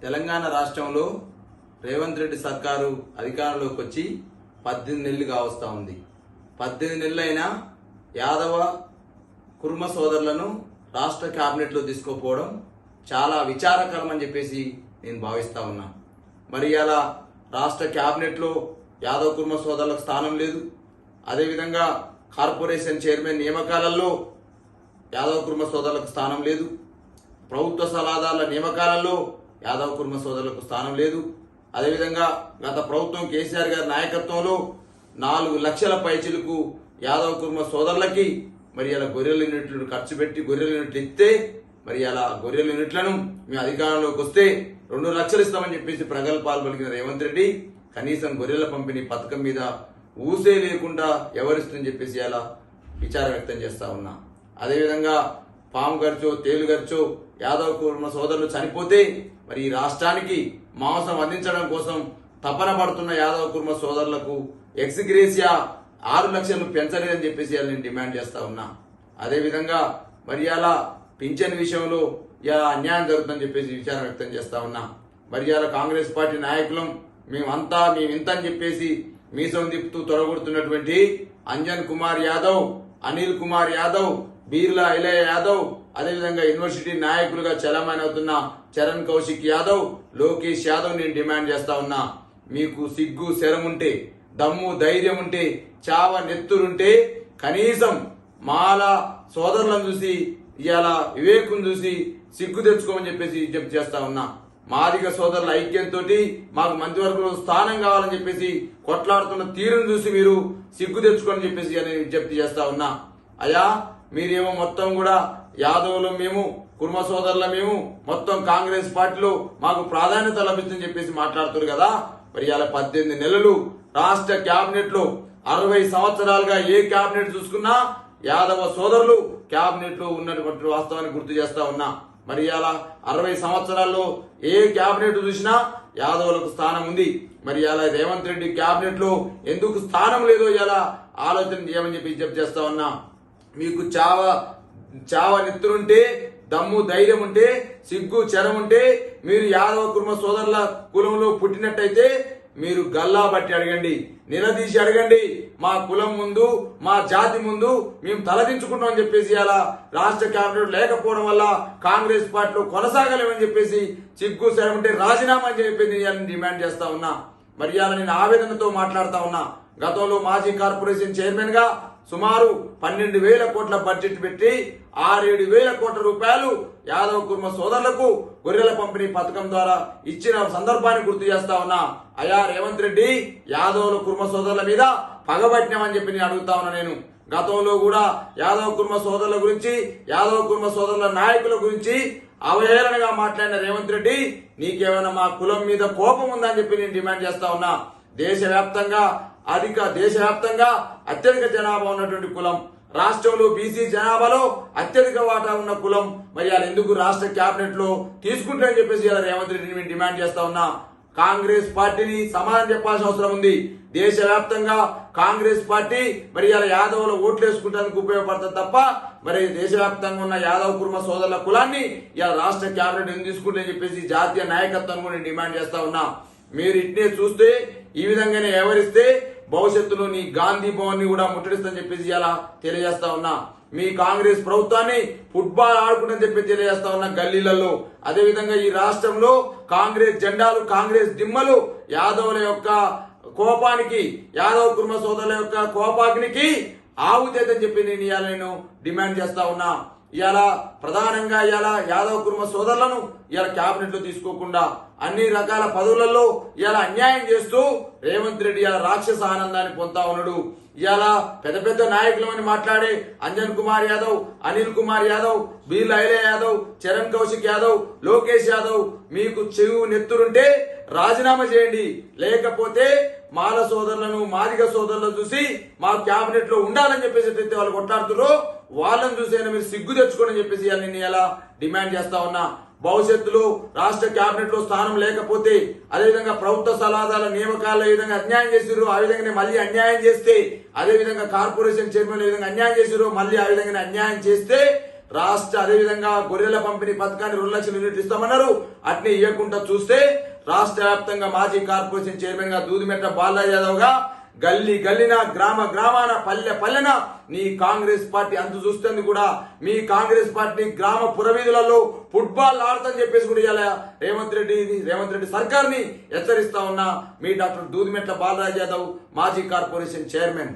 తెలంగాణ రాష్ట్రంలో రేవంత్ రెడ్డి సర్కారు అధికారంలోకి వచ్చి 18 నెలలు కావస్తా ఉంది. 18 నెలలైనా యాదవ కుర్మ సోదరులను రాష్ట్ర క్యాబినెట్లో తీసుకోపోవడం చాలా విచారకరం అని చెప్పేసి నేను భావిస్తా ఉన్నా. మరి ఇలా రాష్ట్ర క్యాబినెట్లో యాదవ కుర్మ సోదరులకు స్థానం లేదు. అదేవిధంగా కార్పొరేషన్ చైర్మన్ నియామకాలలో యాదవ కుర్మ సోదరులకు స్థానం లేదు. ప్రభుత్వ సలహాదారుల నియామకాలలో యాదవ కుర్మ సోదరులకు స్థానం లేదు. అదేవిధంగా గత ప్రభుత్వం కేసీఆర్ గారి నాయకత్వంలో 4 లక్షల పైచిలకు యాదవ కుర్మ సోదరులకి మరి ఇలా గొర్రెల యూనిట్లు ఖర్చు పెట్టి గొర్రెల యూనిట్లు ఇస్తే మరి అలా గొర్రెల యూనిట్లను మేము అధికారంలోకి వస్తే 2 లక్షలు ఇస్తామని చెప్పేసి ప్రగల్భాలు పలికిన రేవంత్ రెడ్డి కనీసం గొర్రెల పంపిణీ పథకం మీద ఊసే లేకుండా ఎవరిస్తుందని చెప్పేసి అలా విచారం వ్యక్తం చేస్తా ఉన్నా. అదేవిధంగా పాము ఖర్చో తేలు ఖర్చో యాదవ కుర్మ సోదరులు చనిపోతే మరి ఈ రాష్ట్రానికి మాంసం అందించడం కోసం తపన పడుతున్న యాదవ కుర్మ సోదరులకు ఎక్స్గ్రేసియా 6 లక్షలు పెంచలేదని చెప్పేసి నేను డిమాండ్ చేస్తా ఉన్నా. అదేవిధంగా మరి అలా పింఛన్ విషయంలో ఇలా అన్యాయం జరుగుతుందని చెప్పేసి విచారం వ్యక్తం చేస్తా ఉన్నా. మరి అలా కాంగ్రెస్ పార్టీ నాయకులం మేమింత అని చెప్పేసి మీసం తిప్పుతూ తొడగొడుతున్నటువంటి అంజన్ కుమార్ యాదవ్, అనిల్ కుమార్ యాదవ్, బీర్లా ఐలయ్య యాదవ్, అదేవిధంగా యూనివర్సిటీ నాయకులుగా చలామణి అవుతున్న చరణ్ కౌశిక్ యాదవ్, లోకేష్ యాదవ్ నేను డిమాండ్ చేస్తా ఉన్నా. మీకు సిగ్గు శరం ఉంటే, దమ్ము ధైర్యం ఉంటే, చావ నెత్తురుంటే కనీసం మాల సోదరులను చూసి ఇవాళ వివేకం చూసి సిగ్గు తెచ్చుకోమని చెప్పేసి విజ్ఞప్తి చేస్తా ఉన్నా. మాదిగ సోదరుల ఐక్యంతో మాకు మంత్రివర్గంలో స్థానం కావాలని చెప్పేసి కొట్లాడుతున్న తీరును చూసి మీరు సిగ్గు తెచ్చుకోని చెప్పేసి నేను విజ్ఞప్తి చేస్తా ఉన్నా. అయ్యా మీరేమో మొత్తం కూడా యాదవులు మేము కుర్మ సోదరుల మేము మొత్తం కాంగ్రెస్ పార్టీలో మాకు ప్రాధాన్యత లభిస్తుందని చెప్పేసి మాట్లాడుతున్నారు కదా. మరి ఇలా 18 నెలలు రాష్ట్ర క్యాబినెట్ లో 60 సంవత్సరాలుగా ఏ క్యాబినెట్ చూసుకున్నా యాదవ సోదరులు క్యాబినెట్ లో ఉన్నటువంటి వాస్తవాన్ని గుర్తు చేస్తా ఉన్నా. మరి ఇలా 60 సంవత్సరాల్లో ఏ క్యాబినెట్ చూసినా యాదవులకు స్థానం ఉంది. మరి ఇలా రేవంత్ రెడ్డి క్యాబినెట్ లో ఎందుకు స్థానం లేదో ఇలా ఆలోచన చేయమని చెప్పి విజ్ఞప్తి చేస్తా ఉన్నా. మీకు చావ నెత్తురుంటే, దమ్ము ధైర్యం ఉంటే, సిగ్గు చెరం ఉంటే మీరు యాదవ కుర్మ సోదరుల కులంలో పుట్టినట్టయితే మీరు గల్లా బట్టి అడగండి, నిలదీసి అడగండి. మా కులం ముందు మా జాతి ముందు మేము తలదించుకుంటామని చెప్పేసి అలా రాష్ట్ర క్యాబినెట్ లేకపోవడం వల్ల కాంగ్రెస్ పార్టీలో కొనసాగలేమని చెప్పేసి సిగ్గు శరం ఉంటే రాజీనామా అని చెప్పేసి డిమాండ్ చేస్తా ఉన్నా. మరి అలా నేను ఆవేదనతో మాట్లాడుతా ఉన్నా. గతంలో మాజీ కార్పొరేషన్ చైర్మన్ గా సుమారు 12,000 కోట్ల బడ్జెట్ పెట్టి 6-7 కోట్ల రూపాయలు యాదవ కుర్మ సోదరులకు గొర్రెల పంపిణీ పథకం ద్వారా ఇచ్చిన సందర్భాన్ని గుర్తు చేస్తా ఉన్నా. అయా రేవంత్ రెడ్డి యాదవుల కుర్మ సోదరుల మీద పగబట్టినామని చెప్పి నేను అడుగుతా ఉన్నా. నేను గతంలో కూడా యాదవ కుర్మ సోదరుల గురించి యాదవ కుర్మ సోదరుల నాయకుల గురించి అవహేళనగా మాట్లాడిన రేవంత్ రెడ్డి నీకేమైనా మా కులం మీద కోపం ఉందని చెప్పి నేను డిమాండ్ చేస్తా ఉన్నా. దేశవ్యాప్తంగా అత్యధిక జనాభా ఉన్నటువంటి కులం, రాష్ట్రంలో బీసీ జనాభాలో అత్యధిక వాటా ఉన్న కులం మరి అలా ఎందుకు రాష్ట్ర క్యాబినెట్ లో తీసుకుంటారని చెప్పేసి ఇలా రేవంత్ రెడ్డిని మేము డిమాండ్ చేస్తా ఉన్నా. కాంగ్రెస్ పార్టీని సమాధానం చెప్పాల్సిన అవసరం ఉంది. దేశవ్యాప్తంగా కాంగ్రెస్ పార్టీ మరి ఇలా యాదవుల ఓట్లు వేసుకుంటానికి ఉపయోగపడుతుంది తప్ప మరి దేశవ్యాప్తంగా ఉన్న యాదవ కుర్మ సోదరుల కులాన్ని ఇలా రాష్ట్ర క్యాబినెట్ ఎందుకు తీసుకుంటారని చెప్పేసి జాతీయ నాయకత్వాన్ని కూడా డిమాండ్ చేస్తా ఉన్నా. మీరు ఇట్నే చూస్తే ఈ విధంగానే ఎవరిస్తే భవిష్యత్తులో నీ గాంధీ భవన్ ని కూడా ముట్టడిస్తని చెప్పేసి ఇలా తెలియజేస్తా ఉన్నా. మీ కాంగ్రెస్ ప్రభుత్వాన్ని ఫుట్బాల్ ఆడుకుంటని చెప్పి తెలియజేస్తా ఉన్నా గల్లీలలో. అదేవిధంగా ఈ రాష్ట్రంలో కాంగ్రెస్ జెండాలు కాంగ్రెస్ దిమ్మలు యాదవుల యొక్క కోపానికి యాదవ కుర్మ సోదరుల యొక్క కోపాగ్నికి ఆవుతేదని చెప్పి నేను డిమాండ్ చేస్తా ఉన్నా. ఇవాళ ప్రధానంగా ఇవాళ యాదవ కుర్మ సోదరులను ఇవాళ క్యాబినెట్ లో తీసుకోకుండా అన్ని రకాల పదవులలో ఇవాళ అన్యాయం చేస్తూ రేవంత్ రెడ్డి ఇవాళ రాక్షస ఆనందాన్ని పొందుతా ఉన్నాడు. ఇవాళ పెద్ద నాయకులు అని మాట్లాడే అంజన్ కుమార్ యాదవ్, అనిల్ కుమార్ యాదవ్, బీర్లా ఐలయ్య యాదవ్, చరణ్ కౌశిక్ యాదవ్, లోకేష్ యాదవ్ మీకు చెవు నెత్తురుంటే రాజీనామా చేయండి. లేకపోతే మాల సోదరులను మాదిగ సోదరులను చూసి మా క్యాబినెట్ లో ఉండాలని చెప్పేసి వాళ్ళు కొట్లాడుతున్నారు. వాళ్ళని చూసైనా మీరు సిగ్గు తెచ్చుకోని చెప్పేసి నేను ఇలా డిమాండ్ చేస్తా ఉన్నా. భవిష్యత్తులో రాష్ట్ర క్యాబినెట్ లో స్థానం లేకపోతే అదేవిధంగా ప్రభుత్వ సలహాదారుల నియామకాల్లో ఏ విధంగా అన్యాయం చేసిరు ఆ విధంగానే మళ్ళీ అన్యాయం చేస్తే, అదేవిధంగా కార్పొరేషన్ చైర్మన్ ఏ విధంగా అన్యాయం చేసిరు మళ్ళీ ఆ విధంగానే అన్యాయం చేస్తే రాష్ట్ర అదేవిధంగా గొర్రెల పంపిణీ పథకాన్ని 2 లక్షల యూనిట్లు ఇస్తామన్నారు. అట్నే ఇవ్వకుండా చూస్తే రాష్ట్ర వ్యాప్తంగా మాజీ కార్పొరేషన్ చైర్మన్ గా దూదిమెట్ల బాలరాజ్ యాదవ్ గా గల్లీ గల్లిన గ్రామ గ్రామాన పల్లె పల్లెన నీ కాంగ్రెస్ పార్టీ అంతు చూస్తుంది కూడా మీ కాంగ్రెస్ పార్టీ గ్రామ పురవీధులలో ఫుట్బాల్ ఆడతాని చెప్పేసి కూడా ఇవాళ రేవంత్ రెడ్డి సర్కార్ ని హెచ్చరిస్తా ఉన్నా మీ డాక్టర్ దూదిమెట్ల బాలరాజ్ యాదవ్ మాజీ కార్పొరేషన్ చైర్మన్.